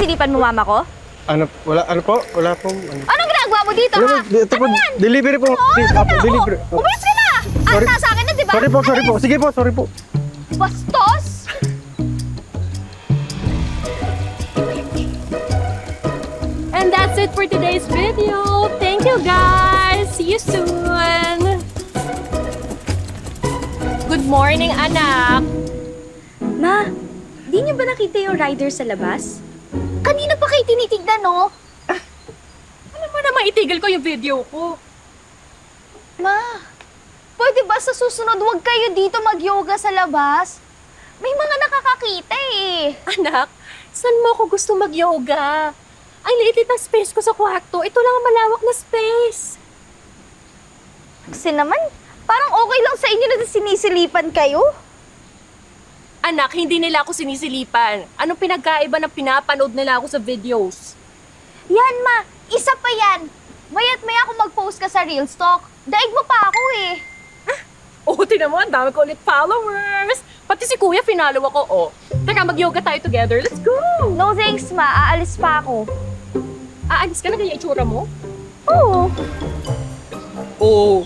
Sinisilipan mo mama ko? Ano po? Wala pong ano. Anong ginagawa mo dito, ha? Ito po, Ano yan? delivery po. Delivery. Umalis ka na! Sorry. Ata sa akin na, di ba? Sorry po. Sige po, sorry po. Bastos! And that's it for today's video. Thank you guys. See you soon. Good morning, anak. Ma, di niyo ba nakita yung rider sa labas? Kanina pa kayo tinitignan, no? Ano mo naman itigil ko yung video ko? Ma, pwede ba sa susunod huwag kayo dito mag-yoga sa labas? May mga nakakakita eh. Anak, saan mo ako gusto mag-yoga? Ang liit ng space ko sa kwarto. Ito lang ang malawak na space. Kasi naman, parang okay lang sa inyo na sinisilipan kayo. Anak, hindi nila ako sinisilipan. Anong pinagkaiba na pinapanood nila ako sa videos? Yan, ma. Isa pa yan. Maya't maya ako mag-post ka sa Real Talk. Daig mo pa ako eh. Oh, tinan mo, ang dami ko ulit followers. Pati si Kuya, finalo ako. Oh, teka, mag-yoga tayo together. Let's go! No thanks, ma. Aalis pa ako. Aalis ka na ganyan itsura mo? Oo. Oo.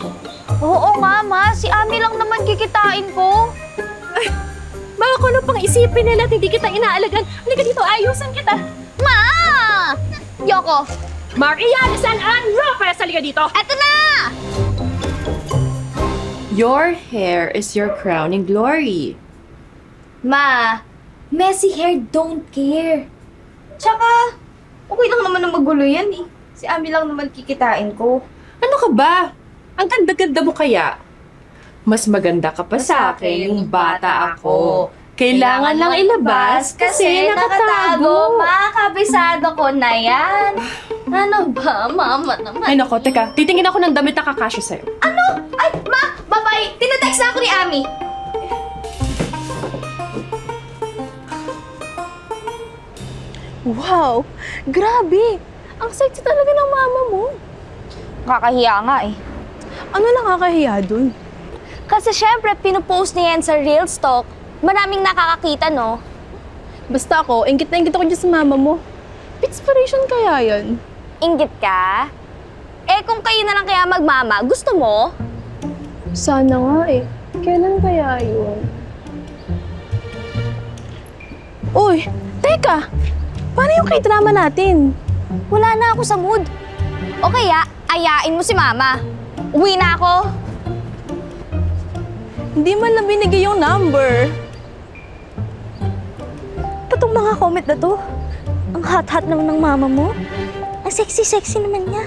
Oo nga, ma. Si Ami lang naman kikitain ko. Baka ko pang isipin nila at hindi kita inaalagan. Halika dito, ayusan kita. Ma! Yoko, Maria San Ann Lopez, halika dito. eto na! Your hair is your crowning glory. Ma, messy hair don't care. Tsaka, okay lang naman na magulo yan eh. Si Ami lang naman kikitain ko. Ano ka ba? Ang ganda-ganda mo kaya? Mas maganda ka pa sa akin yung bata ako. Kailangan lang ilabas kasi nakatago. Ma, kabisado ko na yan. Ano ba, mama naman? Ay nako, teka. Titingin ako ng damit na kakasya sa'yo. Ano? Ay, ma! Babay! Tinatext na ako ni Ami. Wow! Grabe! Ang sexy talaga ng mama mo. Kakahiya nga eh. Ano nakakahiya dun? Kasi syempre, pinupost niya yan sa Real Talk. Maraming nakakakita, no? Basta ako, ingit na ingit ako dyan sa mama mo. Inspiration kaya yan? Inggit ka? Eh, kung kayo na lang kaya magmama, gusto mo? Sana nga eh. Kailan kaya yun? Uy! Teka! Paano yung k-drama natin? Wala na ako sa mood. O kaya, ayain mo si mama. Uwi na ako. Hindi man lang binigay yung number. Patong mga comment na to. Ang hot-hot naman ng mama mo. Ang sexy-sexy naman niya.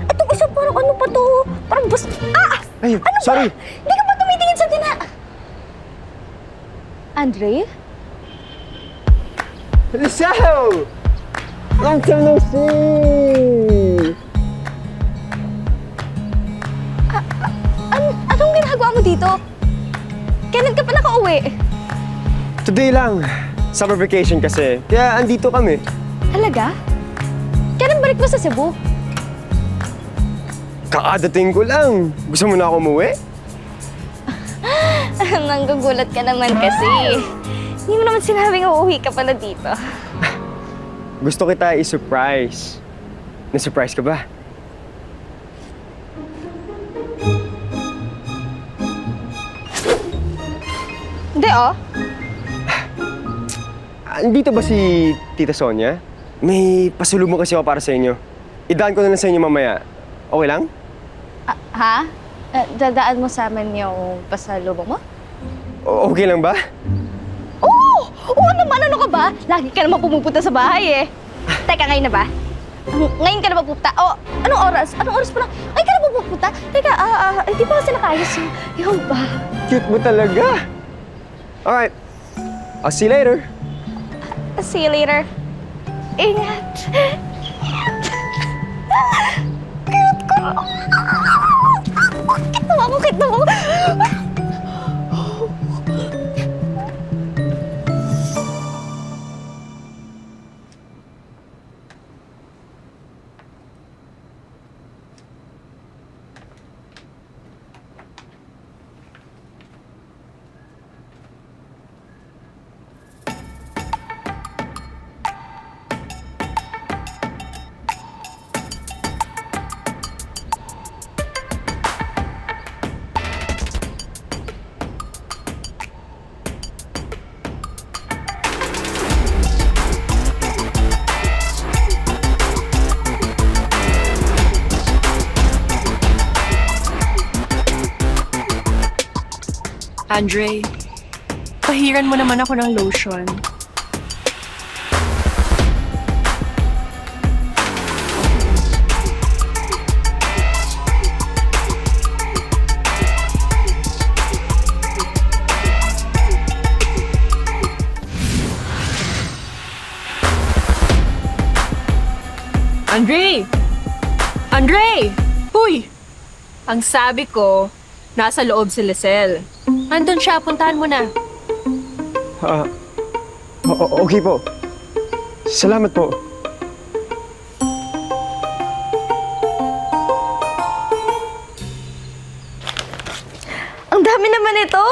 Itong isa parang ano pa to? Parang bus... Ah! Ay, Ano sorry. ba? Hindi ka ba tumitingin sa tina... Andre? Rizal! Ang Lucy! Anong ginagawa mo dito? Kailan ka pa nakauwi? Today lang. Summer vacation kasi. Kaya andito kami. Talaga? Kailan balik mo sa Cebu? Kakadating ko lang. Gusto mo na ako umuwi? Nanggugulat ka naman kasi. Hindi mo naman sinabing uuwi ka pala dito. Gusto kita i-surprise. Na-surprise ka ba? Hindi oh. Andito ba si Tita Sonia? May pasulubong kasi ako para sa inyo. Idaan ko na lang sa inyo mamaya. Okay lang? Ha? Dadaan mo sa amin yung pasalubong mo? Okay lang ba? Oo! Oo naman, ano ka ba? Lagi ka naman pumupunta sa bahay eh. Teka, ngayon na ba? Ngayon ka na ba pupunta? Oh, anong oras? Anong oras pa lang? Ay, ka na ba pupunta? Teka, hindi pa kasi nakayos yung ba? Cute mo talaga. Alright. I'll see you later. See you later. Ingat. Cute ko. Cute mo. Andre, pahiran mo naman ako ng lotion. Andre! Andre! Huy! Ang sabi ko, nasa loob si Lisel. Andun siya, puntahan mo na. Okay po. Salamat po. Ang dami naman ito.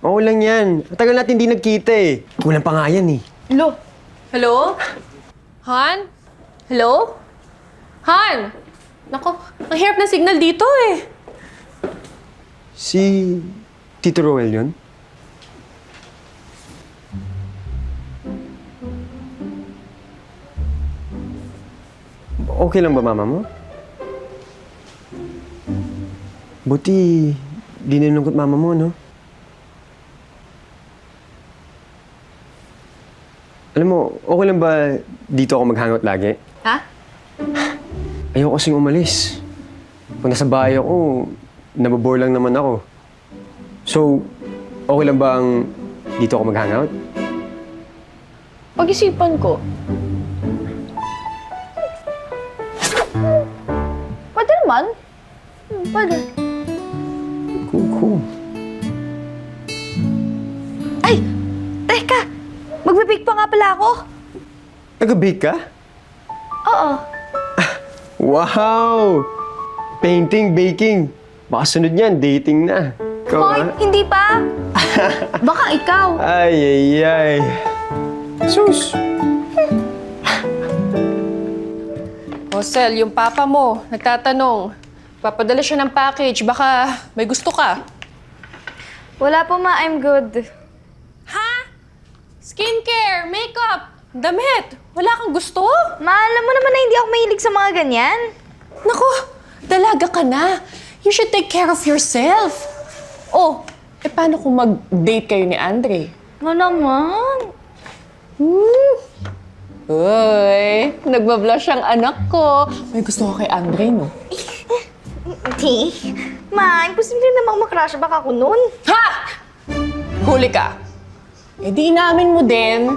Oo lang yan. Matagal natin hindi nagkita eh. Kulang pa nga yan eh. Hello? Hello? Han? Hello? Han! Nako, ang hirap ng signal dito eh. Si Tito Roel yun? Okay lang ba mama mo? Buti di nalungkot mama mo, no? Alam mo, okay lang ba dito ako mag-hangout lagi? Ha? Ayoko kasing umalis. Kung nasa bahay ako, nababore lang naman ako. So, okay lang ba ang dito ako mag-hangout? Pag-isipan ko. Pwede naman. Pwede. Cool. Ay! Teka! Magbe-bake pa nga pala ako. Nag-bake ka? Oo. Wow! Painting, baking. Baka sunod niyan, dating na. Ikaw, Hoy, ha? hindi pa. Baka ikaw. Ay. Sus! Rosel, yung papa mo, nagtatanong. Papadala siya ng package, baka may gusto ka. Wala po ma, I'm good. Ha? Skincare, makeup, damit. Wala kang gusto? Ma, alam mo naman na hindi ako mahilig sa mga ganyan. Naku, dalaga ka na. You should take care of yourself. Oh, paano kung mag-date kayo ni Andre? Ano naman? Uy, nagbablush ang anak ko. May gusto ko kay Andre, no? Hindi. Ma, imposible namang makrush baka ako nun. Ha! Huli ka. Eh di inamin mo din.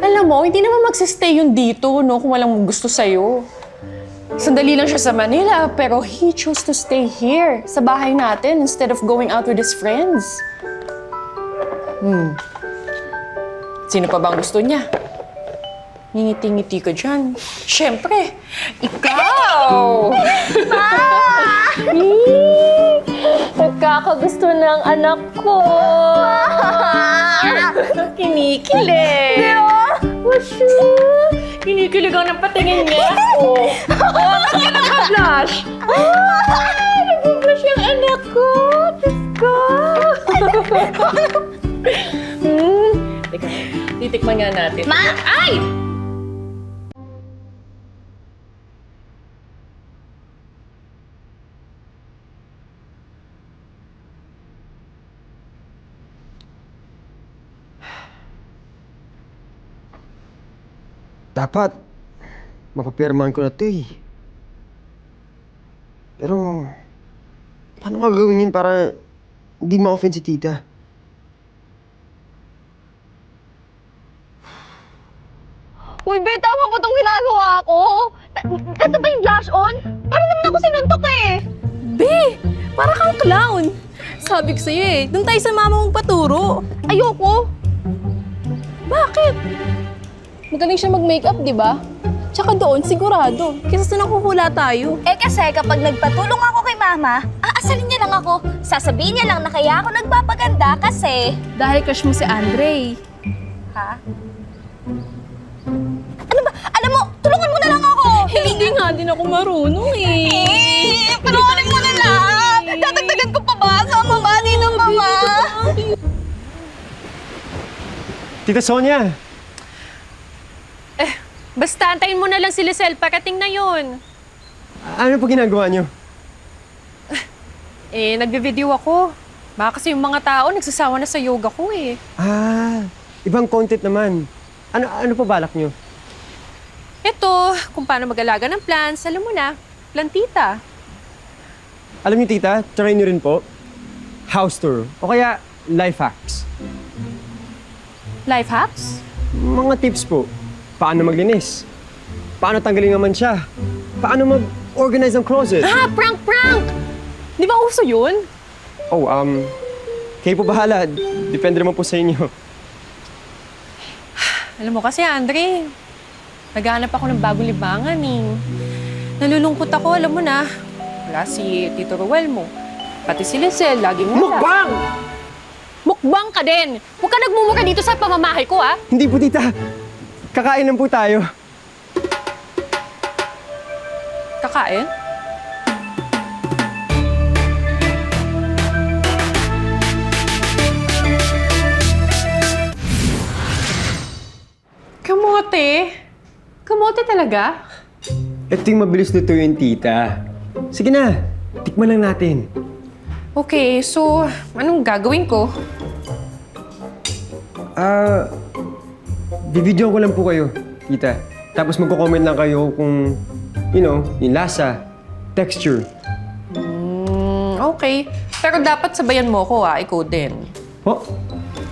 Alam mo, hindi naman magsistay yun dito, no, kung walang gusto sa'yo. Sandali lang siya sa Manila, pero he chose to stay here, sa bahay natin, instead of going out with his friends. Sino pa ba ang gusto niya? Ngingiti-ngiti ka dyan. Siyempre, ikaw! Nagkakagusto ng anak ko! Kinikilig! Kinikilig ang napatingin niya. Oh, ba't ka nag-blush? Nag-blush yung anak ko! Diyos ko! Teka, titikman nga natin. Ma! Ay! Dapat, mapapirmahan ko na ito eh. Pero, paano nga gawin yun para hindi ma-offend si tita? Uy, be, tama ba itong ginagawa ko? Ito ba yung blush on? Parang naman ako sinuntok eh. Be! Para kang clown. Sabi ko sa'yo eh, doon tayo sa mama mong paturo. Ayoko. Bakit? Magaling siya mag-makeup, di ba? Tsaka doon, sigurado. Kesa sa nakuhula tayo. Eh kasi kapag nagpatulong ako kay mama, aasalin niya lang ako. Sasabihin niya lang na kaya ako nagpapaganda kasi... Dahil crush mo si Andre. Ha? Ano ba? Alam mo, tulungan mo na lang ako! Hindi nga din ako marunong eh. Tulungan mo na lang! Dadagdagan ko pa ba? Sama ba? Dito pa ba? Tita Sonia! Basta antayin mo na lang si Lisel, parating na yun. Ano pa ginagawa niyo? Eh, nagbe-video ako. Baka kasi yung mga tao nagsasawa na sa yoga ko eh. Ah, ibang content naman. Ano pa balak nyo? Ito, kung paano mag-alaga ng plants, alam mo na, plantita. Alam niyo tita, try niyo rin po. House tour. O kaya life hacks. Life hacks? Mga tips po. Paano maglinis? Paano tanggalin naman siya? Paano mag-organize ang closet? Ah, prank! Di ba uso yun? Oh, kayo po bahala. Depende naman po sa inyo. Alam mo kasi, Andre, naghahanap ako ng bagong libangan eh. Nalulungkot ako, alam mo na. Wala si Tito Ruel mo. Pati si Lizelle, laging wala. Mukbang! Mukbang ka din! Huwag ka nagmumura dito sa pamamahay ko, ah! Hindi po tita. Kakain lang po tayo. Kakain? Kamote? Kamote talaga? Ito yung mabilis lutuin, tita. Sige na, tikman lang natin. Okay, so anong gagawin ko? Bibidyoan ko lang po kayo, tita. Tapos magko-comment lang kayo kung, yung lasa, texture. Okay. Pero dapat sabayan mo ko, ah. Ikaw din. Oh,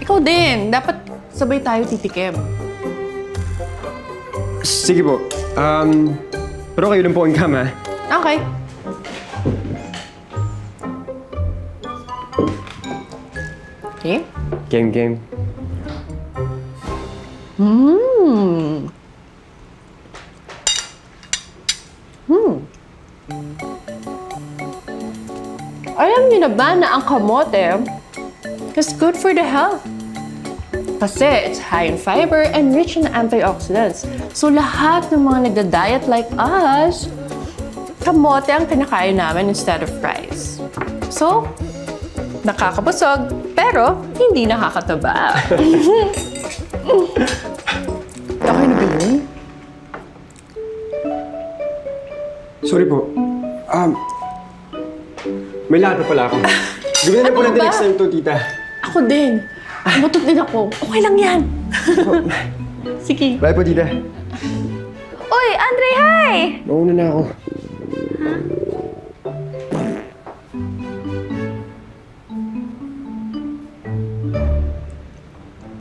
Ikaw din. Dapat sabay tayo titikim. sige po. Pero kayo lang po ang kama. Okay. Okay. Game. Alam niyo na ba na ang kamote is good for the health? Kasi it's high in fiber and rich in antioxidants. So lahat ng mga nagda-diet like us, kamote ang kinakain namin instead of rice. So, nakakabusog, pero hindi nakakataba. Okay na ba yun? Sorry po. May lahat pa pala ako. Gawin na po natin next time to, tita. Ako din. Butot din ako. Okay lang yan. Sige. Bye po, tita. Uy, Andre, hi! Mauna na ako.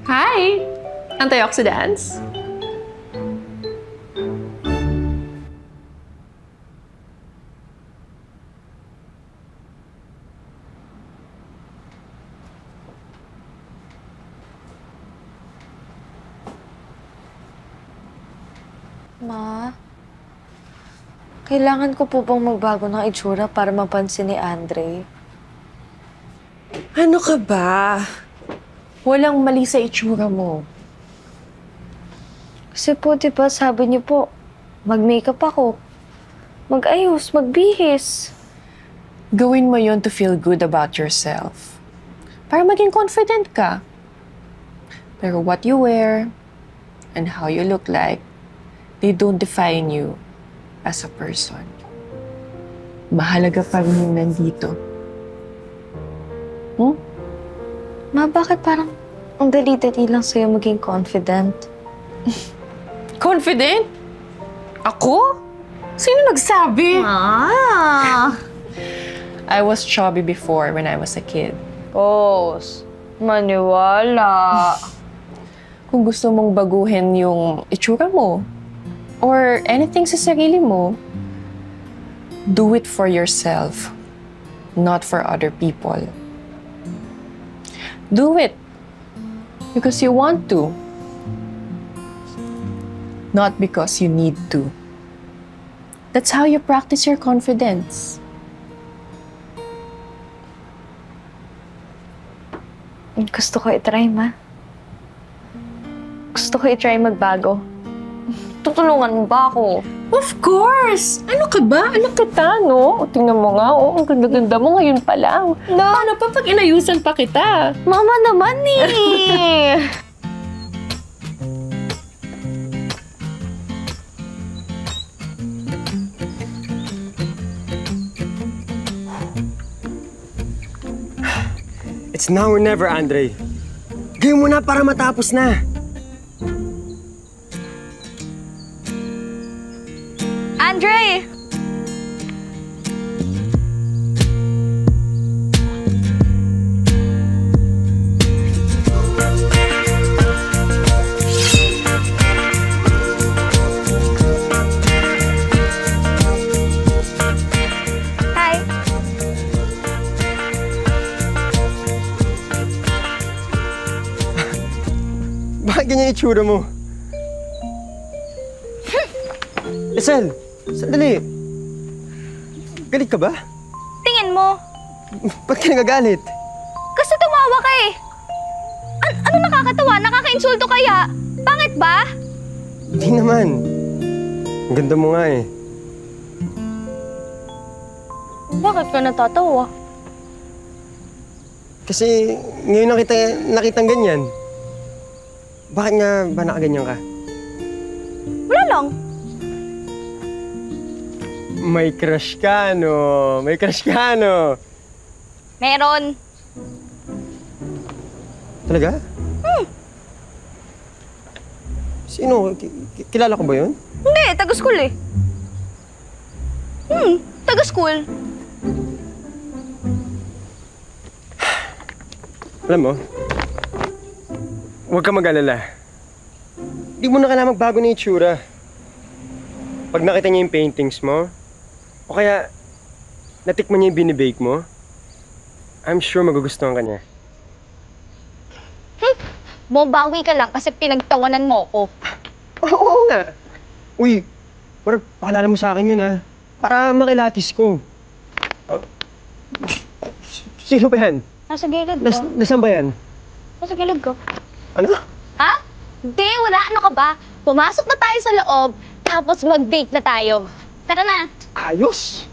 Hi! Antioxidants. Ma, kailangan ko po bang magbago ng itsura para mapansin ni Andre? Ano ka ba? Walang mali sa itsura mo. Kasi po, di ba, sabi niyo po, mag-makeup ako. Mag-ayos, magbihis. Gawin mo yon to feel good about yourself. Para maging confident ka. Pero what you wear and how you look like, they don't define you as a person. Mahalaga pa rin yung nandito. Ma, bakit parang ang dali-dali lang sa'yo maging confident? Confident? Ako? Sino nagsabi? I was chubby before when I was a kid. Maniwala. Kung gusto mong baguhin yung itsura mo, or anything sa sarili mo, do it for yourself, not for other people. Do it because you want to, not because you need to. That's how you practice your confidence. Gusto ko i-try, Ma. Gusto ko i-try magbago. Tutulungan mo ba ako? Of course! Ano ka ba? Anak kita, no? O, tingnan mo nga, oh, ang ganda-ganda mo ngayon pa lang. No. Paano pa pag inayusan pa kita? Mama naman eh! It's now or never, Andre. Gawin mo na para matapos na. Andre! Hi. Bakit ganyan itsura mo? Esel, sandali. Galit ka ba? Tingin mo. Ba't ka nagagalit? Kasi tumawa ka eh. Ano nakakatawa? Nakaka-insulto kaya? Pangit ba? Hindi naman. Ang ganda mo nga eh. Bakit ka natatawa? Kasi ngayon nakitang ganyan. Bakit nga ba nakaganyan ka? Wala lang. May crush ka, no? May crush ka, no? Meron. Talaga? Sino? Kilala ko ba yun? Hindi, taga-school eh. Taga-school. Alam mo, huwag ka mag-alala. Di mo na kailangan magbago na itsura. Pag nakita niya yung paintings mo, o kaya natikman niya yung binibake mo, I'm sure magugustuhan ka niya. Bumabawi ka lang kasi pinagtawanan mo ko. Oo nga. Uy, parang pakilala mo sa akin yun ha. Para makilatis ko. Sino ba yan? Nasa gilid ko. Nasaan ba yan? Nasa gilid ko. Ano? Ha? Hindi, wala. Ano ka ba? Pumasok na tayo sa loob, tapos mag-date na tayo. Tara na. Ayos!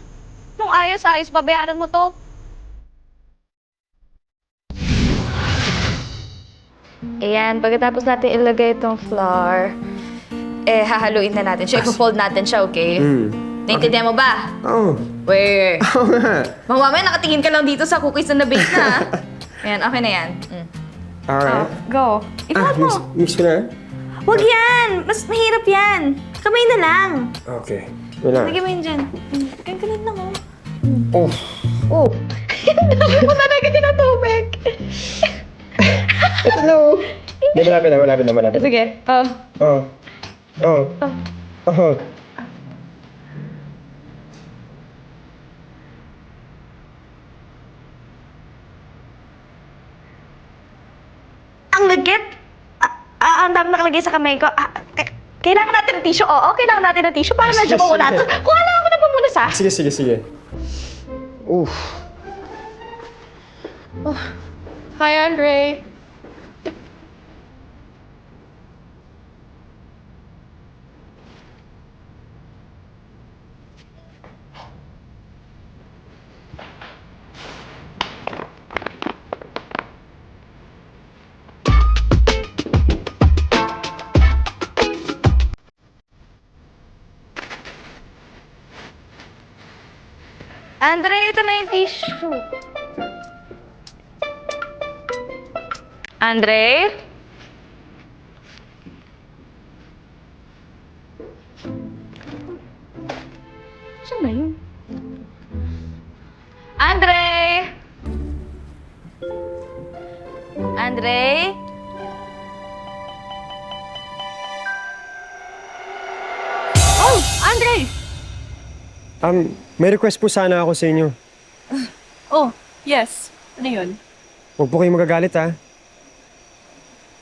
Nung ayos-ayos, babayaran mo to. Ayan, pagkatapos natin ilagay itong flour, hahaluin na natin siya. Ipo-fold natin siya, okay? Naintindihan mo ba? Oo. Where? Oo nga. Mamaya nakatingin ka lang dito sa cookies na nabake na. Ayan, okay na yan. Alright. Go. I-fold mo. Mix ko na? Huwag yan! Mas mahirap yan. Kamay na lang. Okay. Wala. Lagyan mo yun dyan. Ganun lang, oh. Oh. Oh. Dami mo talaga din ang tubig. Ito na oh. Hindi, malapit na. Sige. Oh. Ang lagit. Ang dami nakalagay sa kamay ko. Kailangan natin ng tissue. Oo, kailangan natin ng tissue para medyo Sige, mawala. sige. Kuha lang ako ng pamunas, ha? Sige. Oof. Hi, Andre. Andre, ito na yung tissue. Andre? Saan ba yun? Andre? Andre? Oh, Andre! May request po sana ako sa inyo. Oh, yes. Ano yun? Huwag po kayong magagalit ha.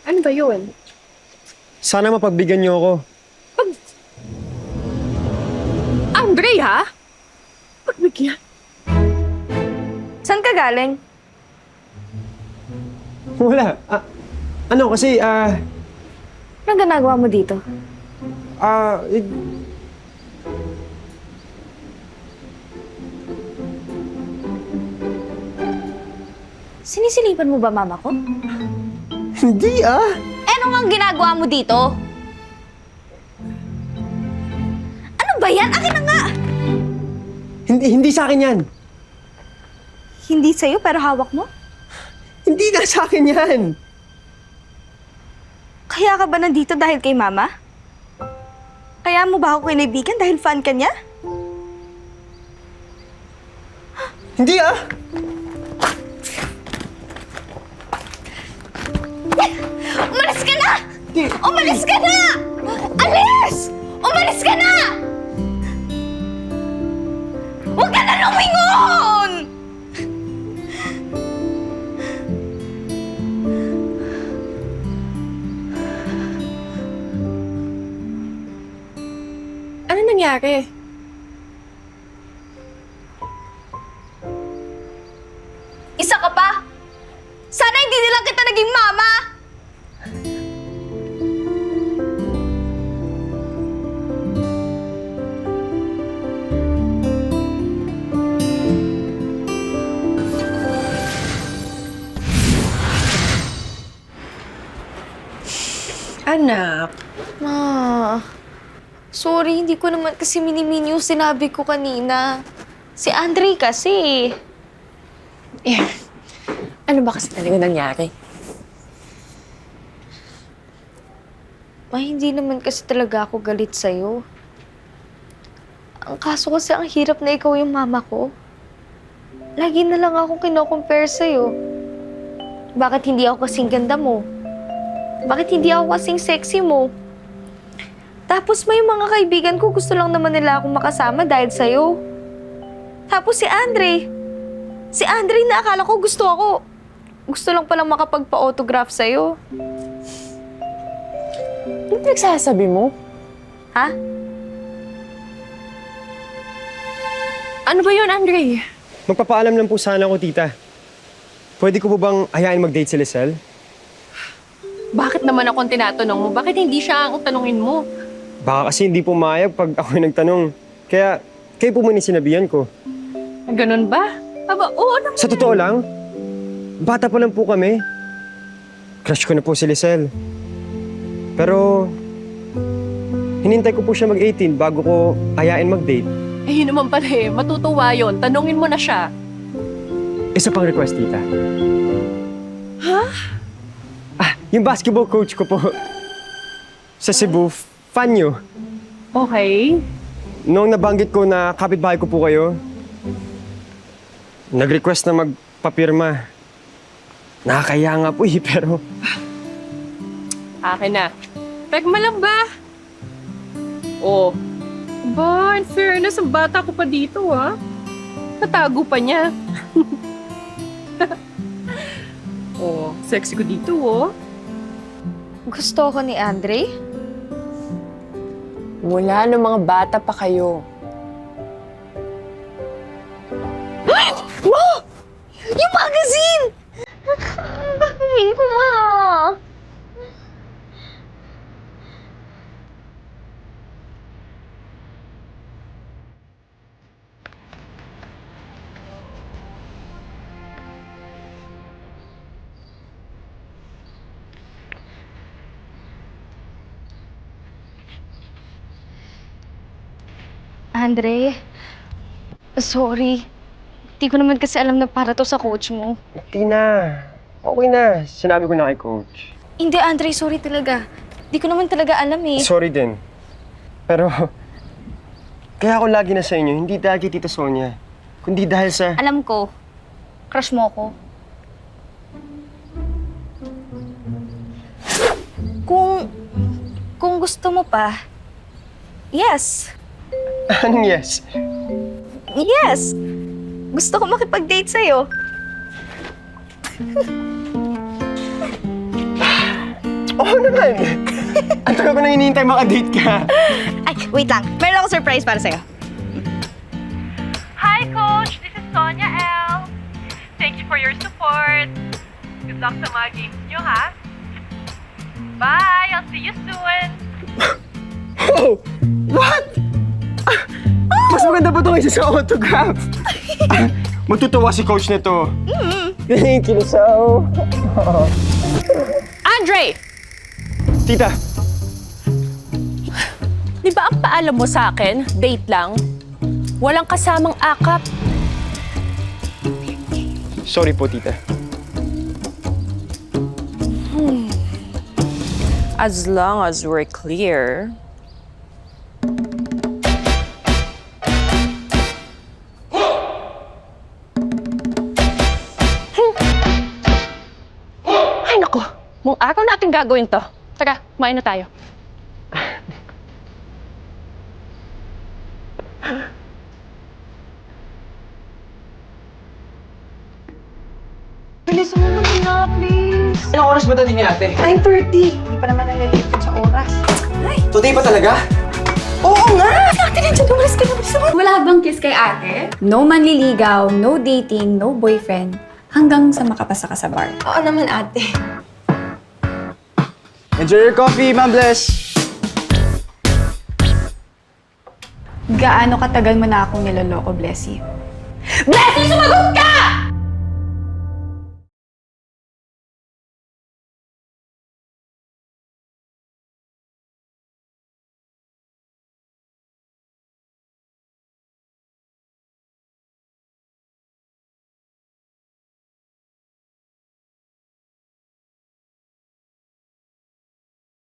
Ano ba yun? Sana mapagbigyan niyo ako. Andre, ha? Pagbigyan? Saan ka galing? Wala. Kasi, Anong ginagawa mo dito? Sinisilipan mo ba mama ko? Hindi Ano nga ginagawa mo dito? Ano ba yan? Akin na nga! Hindi sa akin yan. Hindi sa'yo pero hawak mo? Hindi nga sa akin yan. Kaya ka ba nandito dahil kay Mama? Kaya mo ba ako kaibigan dahil fan ka niya? Hindi ah! Umalis ka na! Hindi. Umalis ka na! Alis! Umalis ka na! Huwag ka na lumingon! Ano nangyari? Isa ka pa! Sana hindi nilang kita naging mama! Anak, Ma, sorry, hindi ko naman kasi mini-mini yung sinabi ko kanina. Si Andre kasi. ano ba kasi talaga nangyari? Ma, hindi naman kasi talaga ako galit sa'yo. Ang kaso kasi ang hirap na ikaw yung mama ko. Lagi na lang akong kino-compare sa'yo. Bakit hindi ako kasing ganda mo? Bakit hindi ako kasing sexy mo? Tapos may mga kaibigan ko gusto lang naman nila akong makasama dahil sa'yo. Tapos si Andre. Si Andre na akala ko gusto ako. Gusto lang palang makapagpa-autograph sa'yo. Ano pinagsasabi mo? Ha? Ano ba yun, Andre? Magpapaalam lang po sana ako, tita. Pwede ko po bang hayaan mag-date si Lisel? Bakit naman akong tinatanong mo? Bakit hindi siya ang tanungin mo? Baka kasi hindi po mayag pag ako yung nagtanong. Kaya, kayo po muna yung sinabihan ko. Ganun ba? Aba, oo naman. Sa totoo lang, bata pa lang po kami. Crush ko na po si Lisel. Pero, hinintay ko po siya mag-18 bago ko ayain mag-date. Eh, yun naman pala eh. Matutuwa yun. Tanungin mo na siya. Isa pang request, tita. Yung basketball coach ko po sa Cebu, fan nyo. Okay. Noong nabanggit ko na kapitbahay ko po kayo, nag-request na magpapirma. Nakakaya nga po pero... Akin na. Pegma lang ba? Oh. Ba, in fairness, ang bata ko pa dito, ha? Katago pa niya. Oh, sexy ko dito, oh. Gusto ko ni Andre? Mula nung mga bata pa kayo. Yung magazine! Gagawin ko, ma! Andre, sorry. Di ko naman kasi alam na para to sa coach mo. Hindi na. Okay na. Sinabi ko na kay coach. Hindi, Andre, sorry talaga. Di ko naman talaga alam eh. Sorry din. Pero, kaya ako lagi na sa inyo, hindi dahil kay Tita Sonia, kundi dahil sa... Alam ko, crush mo ako. Kung gusto mo pa, yes. Anong yes? Yes! Gusto ko makipag-date sa'yo. Oo naman! Ang tagal ko na hinihintay maka-date ka. Ay, wait lang. Meron akong surprise para sa'yo. Hi, Coach! This is Sonia L. Thank you for your support. Good luck sa mga games nyo, ha? Bye! I'll see you soon! Oh! What? Mas maganda pa ito kaysa sa autograph. Matutuwa si coach na to. Thank you, so. Andre! Tita, Di ba ang paalam mo sa akin, date lang? Walang kasamang akap. sorry po, tita. As long as we're clear. Ay, naku. Mung araw natin gagawin to. Tara, kumain na tayo. Anong oras ba dating ni ate? 9:30. Hindi pa naman nalilipot sa oras. Today pa talaga? Wala bang kiss kay ate? No manliligaw, no dating, no boyfriend, hanggang sa makapasa ka sa bar. Oo naman, ate. Enjoy your coffee, Ma'am Bless! Gaano katagal mo na akong niloloko, Blessy? Blessy, sumagot ka!